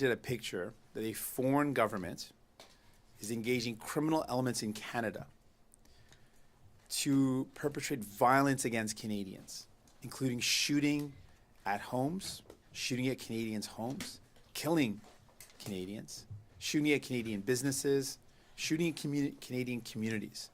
painted a picture that a foreign government is engaging criminal elements in Canada to perpetrate violence against Canadians, including shooting at homes, shooting at Canadians' homes, killing Canadians, shooting at Canadian businesses, shooting at Canadian communities.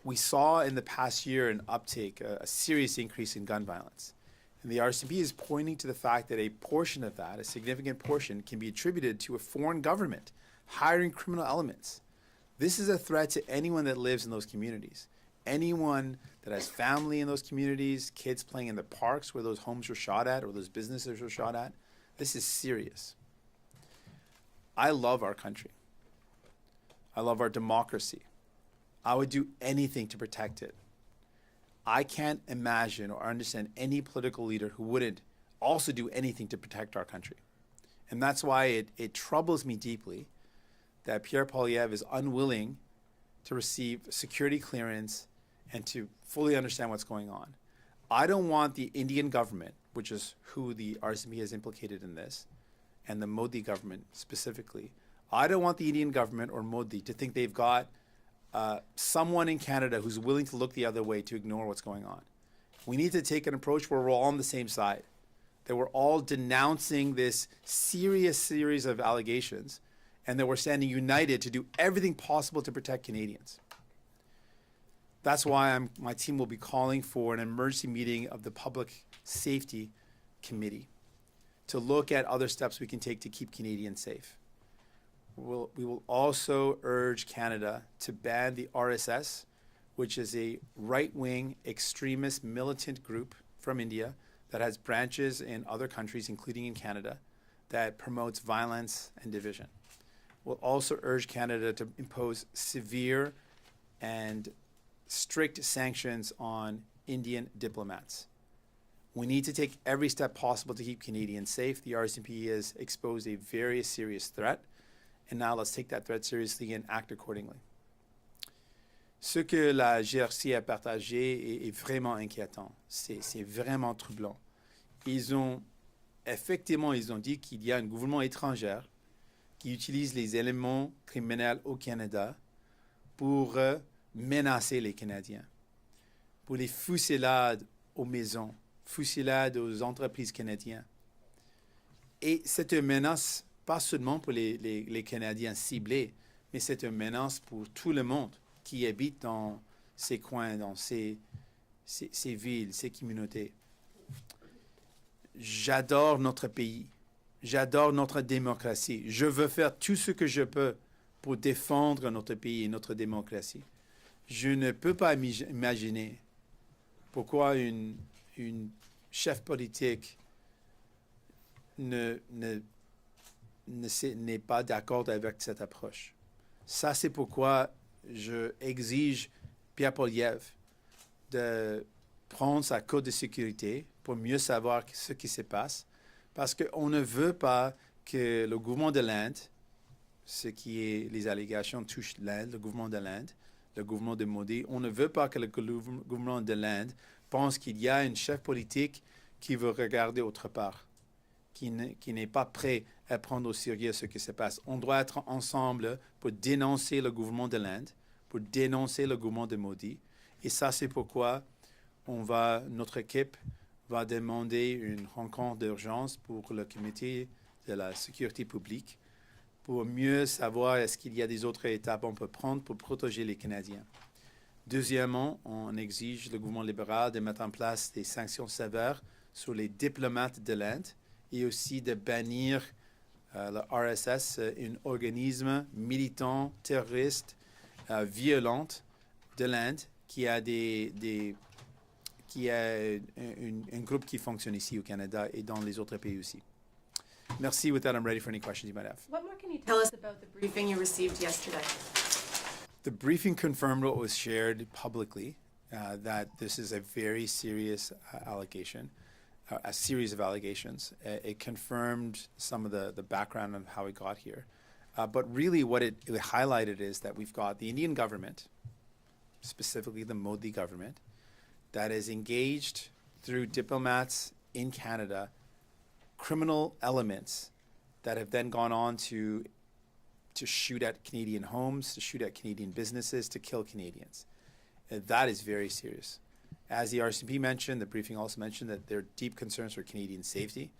We saw in the past year an uptake, a serious increase in gun violence. And the RCMP is pointing to the fact that a portion of that, a significant portion, can be attributed to a foreign government hiring criminal elements. This is a threat to anyone that lives in those communities. Anyone that has family in those communities, kids playing in the parks where those homes were shot at or those businesses were shot at. This is serious. I love our country. I love our democracy. I would do anything to protect it. I can't imagine or understand any political leader who wouldn't also do anything to protect our country. And that's why it troubles me deeply that Pierre Poilievre is unwilling to receive security clearance and to fully understand what's going on. I don't want the Indian government, which is who the RCMP has implicated in this, and the Modi government specifically, I don't want the Indian government or Modi to think they've got someone in Canada who's willing to look the other way to ignore what's going on. We need to take an approach where we're all on the same side, that we're all denouncing this serious series of allegations, and that we're standing united to do everything possible to protect Canadians. That's why my team will be calling for an emergency meeting of the Public Safety Committee to look at other steps we can take to keep Canadians safe. We will also urge Canada to ban the RSS, which is a right-wing extremist militant group from India that has branches in other countries, including in Canada, that promotes violence and division. We'll also urge Canada to impose severe and strict sanctions on Indian diplomats. We need to take every step possible to keep Canadians safe. The RCMP has exposed a very serious threat, and now let's take that threat seriously and act accordingly. Ce que la GRC a partagé est vraiment inquiétant. C'est vraiment troublant. Ils ont dit qu'il y a un gouvernement étranger qui utilise les éléments criminels au Canada pour menacer les Canadiens, pour les fusillades aux maisons, fusillades aux entreprises canadiennes. Et c'est une menace pas seulement pour les Canadiens ciblés, mais c'est une menace pour tout le monde qui habite dans ces coins, dans ces villes, ces communautés. J'adore notre pays. J'adore notre démocratie. Je veux faire tout ce que je peux pour défendre notre pays et notre démocratie. Je ne peux pas imaginer pourquoi une chef politique n'est pas d'accord avec cette approche. Ça, c'est pourquoi je exige Pierre Poilievre de prendre sa cote de sécurité pour mieux savoir ce qui se passe, parce qu'on ne veut pas que le gouvernement de l'Inde, ce qui est les allégations touchent l'Inde, le gouvernement de l'Inde, le gouvernement de Modi, on ne veut pas que le gouvernement de l'Inde pense qu'il y a un chef politique qui veut regarder autre part, qui n'est pas prêt à prendre au sérieux ce qui se passe. On doit être ensemble pour dénoncer le gouvernement de l'Inde, pour dénoncer le gouvernement de Modi. Et ça, c'est pourquoi notre équipe va demander une rencontre d'urgence pour le comité de la sécurité publique pour mieux savoir est-ce qu'il y a des autres étapes qu'on peut prendre pour protéger les Canadiens. Deuxièmement, on exige le gouvernement libéral de mettre en place des sanctions sévères sur les diplomates de l'Inde et aussi de bannir le RSS, un organisme militant, terroriste, violent de l'Inde qui a un groupe qui fonctionne ici au Canada et dans les autres pays aussi. Merci. With that, I'm ready for any questions you might have. What more can you tell us about the briefing you received yesterday? The briefing confirmed what was shared publicly, that this is a very serious allegation, a series of allegations. It confirmed some of the background of how it got here. But really what it highlighted is that we've got the Indian government, specifically the Modi government, that is engaged through diplomats in Canada, criminal elements that have then gone on to shoot at Canadian homes, to shoot at Canadian businesses, to kill Canadians. That is very serious. As the RCMP mentioned, the briefing also mentioned that there are deep concerns for Canadian safety.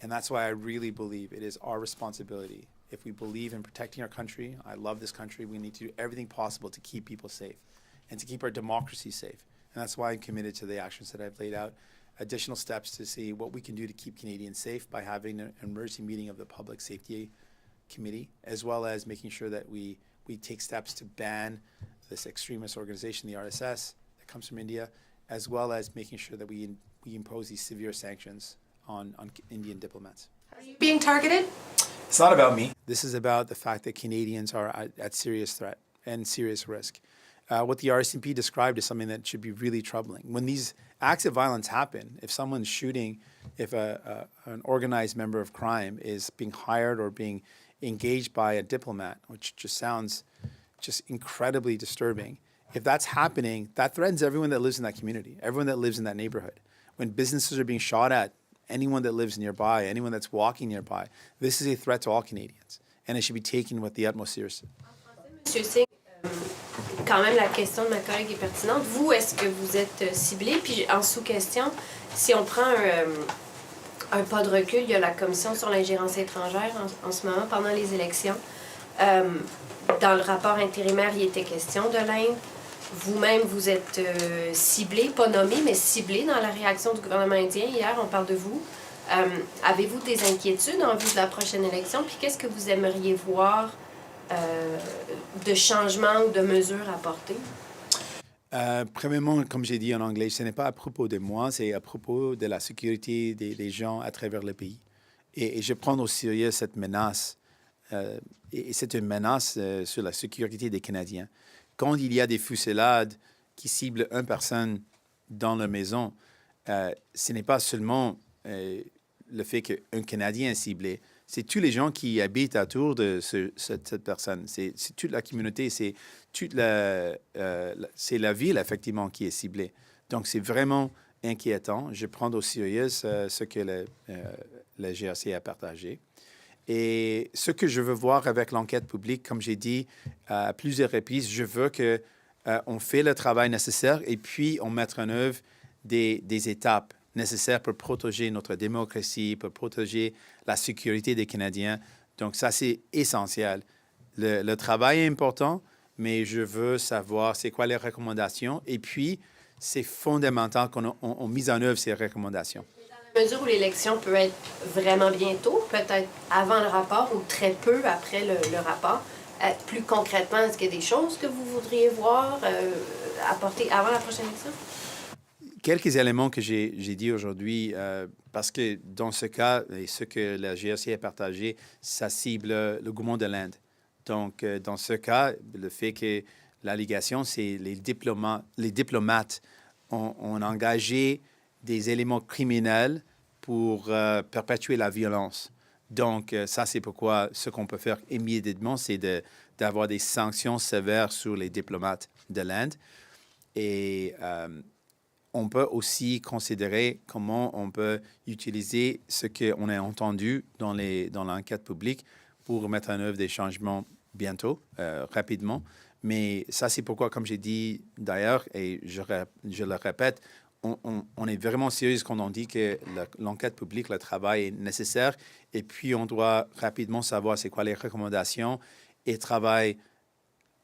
And that's why I really believe it is our responsibility. If we believe in protecting our country, I love this country, we need to do everything possible to keep people safe and to keep our democracy safe. And that's why I'm committed to the actions that I've laid out, additional steps to see what we can do to keep Canadians safe by having an emergency meeting of the Public Safety Committee, as well as making sure that we take steps to ban this extremist organization, the RSS, that comes from India, as well as making sure that we impose these severe sanctions on Indian diplomats. Are you being targeted? It's not about me. This is about the fact that Canadians are at serious threat and serious risk. What the RCMP described is something that should be really troubling. When these acts of violence happen, if someone's shooting, if an organized member of crime is being hired or being engaged by a diplomat, which just sounds just incredibly disturbing, if that's happening, that threatens everyone that lives in that community, everyone that lives in that neighborhood. When businesses are being shot at, anyone that lives nearby, anyone that's walking nearby, this is a threat to all Canadians, and it should be taken with the utmost seriousness. Monsieur Singh, quand même la question de ma collègue est pertinente. Vous, est-ce que vous êtes ciblé? Puis en sous-question, si on prend un pas de recul, il y a la Commission sur l'ingérence étrangère en ce moment, pendant les élections. Dans le rapport intérimaire, il était question de l'Inde. Vous-même, vous êtes ciblé, pas nommé, mais ciblé dans la réaction du gouvernement indien. Hier, on parle de vous. Avez-vous des inquiétudes en vue de la prochaine élection? Puis qu'est-ce que vous aimeriez voir de changements ou de mesures apportées? Premièrement, comme j'ai dit en anglais, ce n'est pas à propos de moi, c'est à propos de la sécurité des gens à travers le pays. Et je prends au sérieux cette menace. Et c'est une menace sur la sécurité des Canadiens. Quand il y a des fusillades qui ciblent une personne dans la maison, ce n'est pas seulement le fait qu'un Canadien est ciblé, c'est tous les gens qui habitent autour de cette personne. C'est toute la communauté, c'est la ville, effectivement, qui est ciblée. Donc, c'est vraiment inquiétant. Je prends au sérieux ce que le GRC a partagé. Et ce que je veux voir avec l'enquête publique, comme j'ai dit à plusieurs reprises, je veux qu'on fait le travail nécessaire et puis on mette en œuvre des étapes nécessaires pour protéger notre démocratie, pour protéger la sécurité des Canadiens. Donc ça, c'est essentiel. Le travail est important, mais je veux savoir c'est quoi les recommandations. Et puis, c'est fondamental qu'on mette en œuvre ces recommandations. Dans la mesure où l'élection peut être vraiment bientôt, peut-être avant le rapport ou très peu après le rapport, plus concrètement, est-ce qu'il y a des choses que vous voudriez voir apporter avant la prochaine élection? Quelques éléments que j'ai dit aujourd'hui, parce que dans ce cas, et ce que la GRC a partagé, ça cible le gouvernement de l'Inde. Donc, dans ce cas, le fait que l'allégation, c'est les diplomates ont engagé des éléments criminels pour perpétuer la violence. Donc, ça, c'est pourquoi ce qu'on peut faire immédiatement, c'est d'avoir des sanctions sévères sur les diplomates de l'Inde. Et on peut aussi considérer comment on peut utiliser ce qu'on a entendu dans l'enquête publique pour mettre en œuvre des changements bientôt, rapidement. Mais ça, c'est pourquoi, comme j'ai dit d'ailleurs, et je le répète, on est vraiment sérieux quand on dit que l'enquête publique, le travail est nécessaire. Et puis, on doit rapidement savoir c'est quoi les recommandations et travailler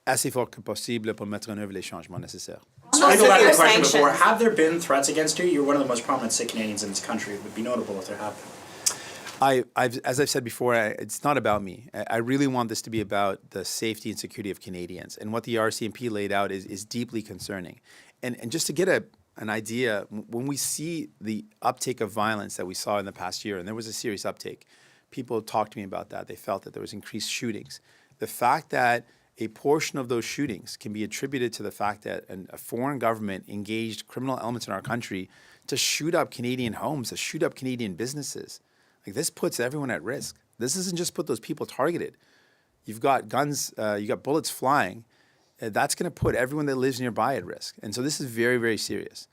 assez fort que possible pour mettre en œuvre les changements nécessaires. I know that question before. Have there been threats against you? You're one of the most prominent Sikh Canadians in this country. It would be notable if there have been. As I've said before, it's not about me. I really want this to be about the safety and security of Canadians. And what the RCMP laid out is deeply concerning. And just to get an idea, when we see the uptake of violence that we saw in the past year, and there was a serious uptake, people talked to me about that. They felt that there was increased shootings. The fact that a portion of those shootings can be attributed to the fact that a foreign government engaged criminal elements in our country to shoot up Canadian homes, to shoot up Canadian businesses. Like, this puts everyone at risk. This doesn't just put those people targeted. You've got guns, you got bullets flying. That's going to put everyone that lives nearby at risk. And so this is very, very serious.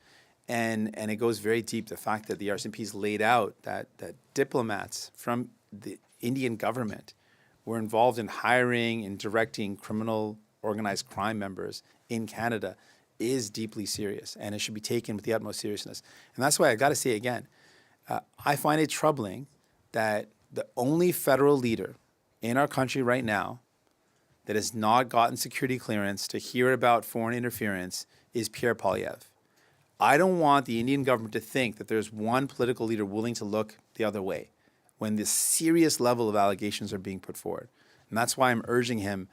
And it goes very deep, the fact that the RCMP has laid out that diplomats from Indian government were involved in hiring and directing criminal organized crime members in Canada is deeply serious, and it should be taken with the utmost seriousness. And that's why I got to say again, I find it troubling that the only federal leader in our country right now that has not gotten security clearance to hear about foreign interference is Pierre Poilievre. I don't want the Indian government to think that there's one political leader willing to look the other way when this serious level of allegations are being put forward. And that's why I'm urging him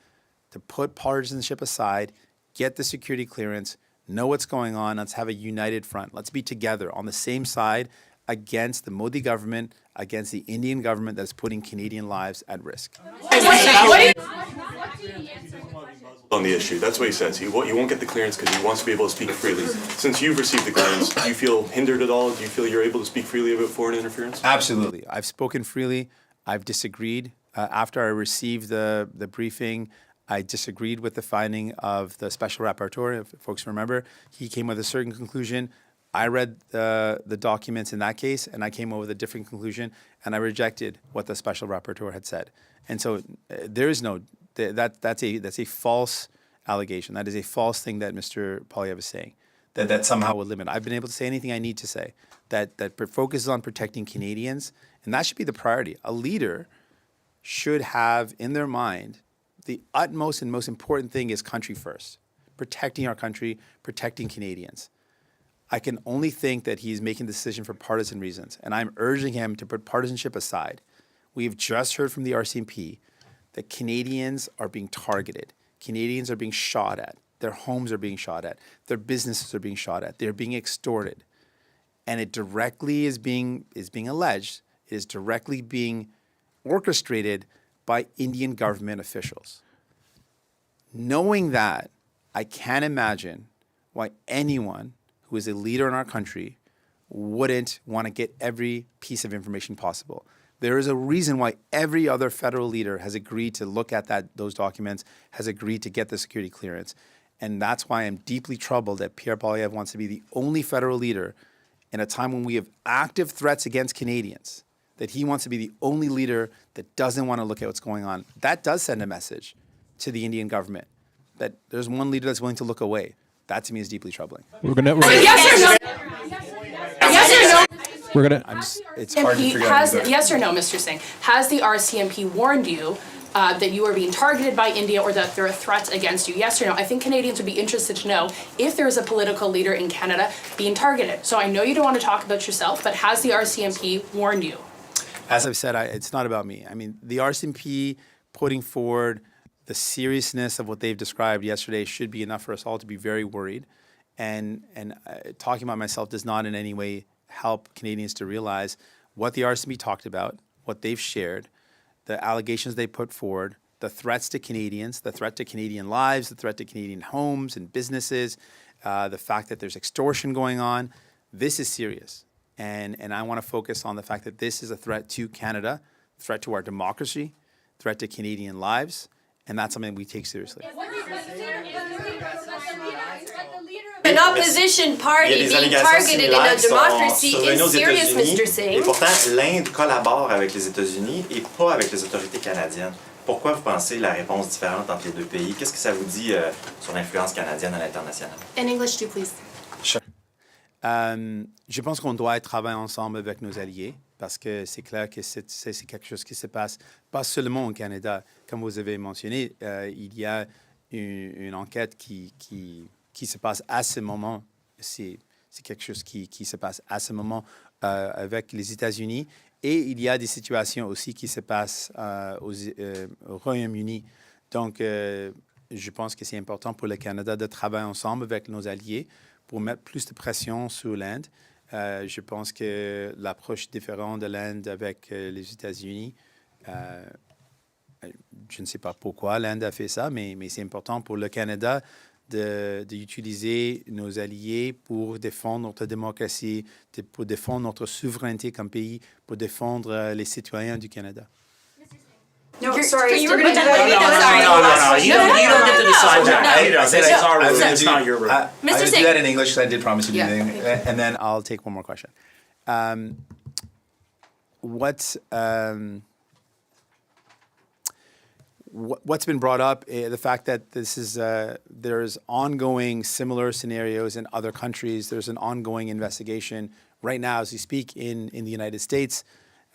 to put partisanship aside, get the security clearance, know what's going on, let's have a united front. Let's be together on the same side against the Modi government, against the Indian government that's putting Canadian lives at risk. On the issue, that's what he says. He won't get the clearance because he wants to be able to speak freely. Since you've received the clearance, do you feel hindered at all? Do you feel you're able to speak freely about foreign interference? Absolutely. I've spoken freely. I've disagreed. After I received the briefing, I disagreed with the finding of the special rapporteur. If folks remember, he came with a certain conclusion. I read the documents in that case, and I came up with a different conclusion, and I rejected what the special rapporteur had said. And so there is no that's a false allegation. That is a false thing that Mr. Poilievre is saying. That somehow would limit. I've been able to say anything I need to say. That focuses on protecting Canadians, and that should be the priority. A leader should have in their mind the utmost and most important thing is country first, protecting our country, protecting Canadians. I can only think that he's making the decision for partisan reasons, and I'm urging him to put partisanship aside. We've just heard from the RCMP that Canadians are being targeted. Canadians are being shot at. Their homes are being shot at. Their businesses are being shot at. They're being extorted. And it directly is being alleged, it is directly being orchestrated by Indian government officials. Knowing that, I can't imagine why anyone who is a leader in our country wouldn't want to get every piece of information possible. There is a reason why every other federal leader has agreed to look at those documents, has agreed to get the security clearance. And that's why I'm deeply troubled that Pierre Poilievre wants to be the only federal leader in a time when we have active threats against Canadians, that he wants to be the only leader that doesn't want to look at what's going on. That does send a message to the Indian government that there's one leader that's willing to look away. That to me is deeply troubling. Yes or no? Yes or no? It's hard to figure out. Yes or no, Mr. Singh? Has the RCMP warned you that you are being targeted by India or that there are threats against you? Yes or no? I think Canadians would be interested to know if there is a political leader in Canada being targeted. So I know you don't want to talk about yourself, but has the RCMP warned you? As I've said, it's not about me. I mean, the RCMP putting forward the seriousness of what they've described yesterday should be enough for us all to be very worried. And talking about myself does not in any way help Canadians to realize what the RCMP talked about, what they've shared, the allegations they put forward, the threats to Canadians, the threat to Canadian lives, the threat to Canadian homes and businesses, the fact that there's extortion going on. This is serious. And I want to focus on the fact that this is a threat to Canada, threat to our democracy, threat to Canadian lives, and that's something we take seriously. An opposition party being targeted in a democracy is serious, Mr. Singh. Et pourtant, l'Inde collabore avec les États-Unis et pas avec les autorités canadiennes. Pourquoi vous pensez la réponse différente entre les deux pays? Qu'est-ce que ça vous dit sur l'influence canadienne à l'international? In English, too, please. Sure. Je pense qu'on doit travailler ensemble avec nos alliés parce que c'est clair que c'est quelque chose qui se passe pas seulement au Canada. Comme vous avez mentionné, il y a une enquête qui se passe à ce moment. C'est quelque chose qui se passe à ce moment avec les États-Unis. Et il y a des situations aussi qui se passent au Royaume-Uni. Donc, je pense que c'est important pour le Canada de travailler ensemble avec nos alliés pour mettre plus de pression sur l'Inde. Je pense que l'approche différente de l'Inde avec les États-Unis, je ne sais pas pourquoi l'Inde a fait ça, mais c'est important pour le Canada d'utiliser nos alliés pour défendre notre démocratie, pour défendre notre souveraineté comme pays, pour défendre les citoyens du Canada. No, sorry. No. You don't get to decide that. It's not your room. I will do that in English. I did promise you anything, and then I'll take one more question. what's been brought up, the fact that this is there's ongoing similar scenarios in other countries. There's an ongoing investigation right now as we speak in the United States.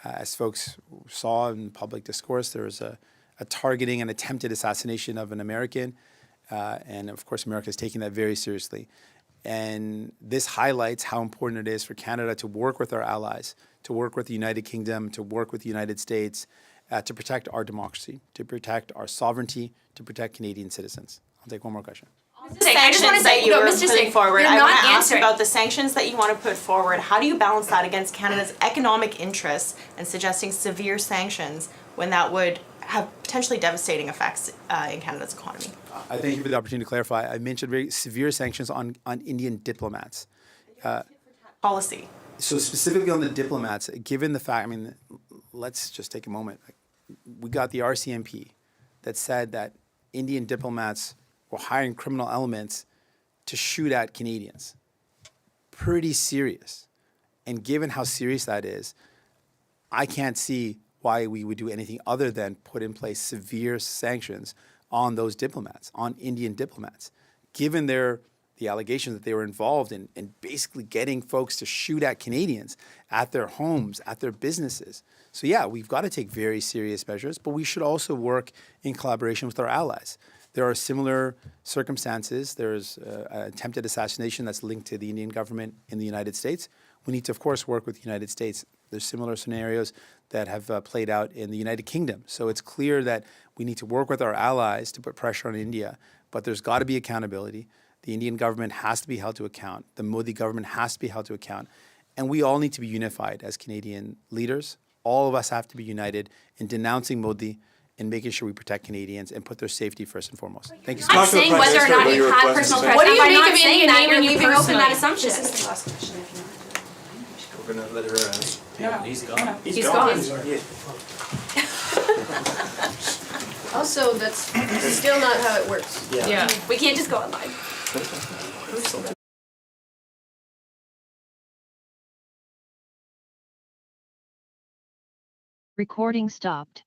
As folks saw in public discourse, there was a targeting and attempted assassination of an American. And of course, America is taking that very seriously. And this highlights how important it is for Canada to work with our allies, to work with the United Kingdom, to work with the United States, to protect our democracy, to protect our sovereignty, to protect Canadian citizens. I'll take one more question. Sanctions that you were putting forward. I not want to ask answering. about the sanctions that you want to put forward. How do you balance that against Canada's economic interests and suggesting severe sanctions when that would have potentially devastating effects in Canada's economy? I thank you for the opportunity to clarify. I mentioned very severe sanctions on Indian diplomats. Policy. So specifically on the diplomats, given the fact, I mean, let's just take a moment. We got the RCMP that said that Indian diplomats were hiring criminal elements to shoot at Canadians. Pretty serious. And given how serious that is, I can't see why we would do anything other than put in place severe sanctions on those diplomats, on Indian diplomats, given the allegations that they were involved in basically getting folks to shoot at Canadians, at their homes, at their businesses. So yeah, we've got to take very serious measures, but we should also work in collaboration with our allies. There are similar circumstances. There's an attempted assassination that's linked to the Indian government in the United States. We need to, of course, work with the United States. There's similar scenarios that have played out in the United Kingdom. So it's clear that we need to work with our allies to put pressure on India, but there's got to be accountability. The Indian government has to be held to account. The Modi government has to be held to account. And we all need to be unified as Canadian leaders. All of us have to be united in denouncing Modi and making sure we protect Canadians and put their safety first and foremost. Thank you so I'm much. saying whether or not you have personal threats. What do you I'm make not of saying Indian that. You're naming you leaving open that personally? assumption. This is the last question if you want. We're gonna let her. He's gone. He's gone. Yeah. Also, that's still not how it works. Yeah. We can't just go online. Recording stopped.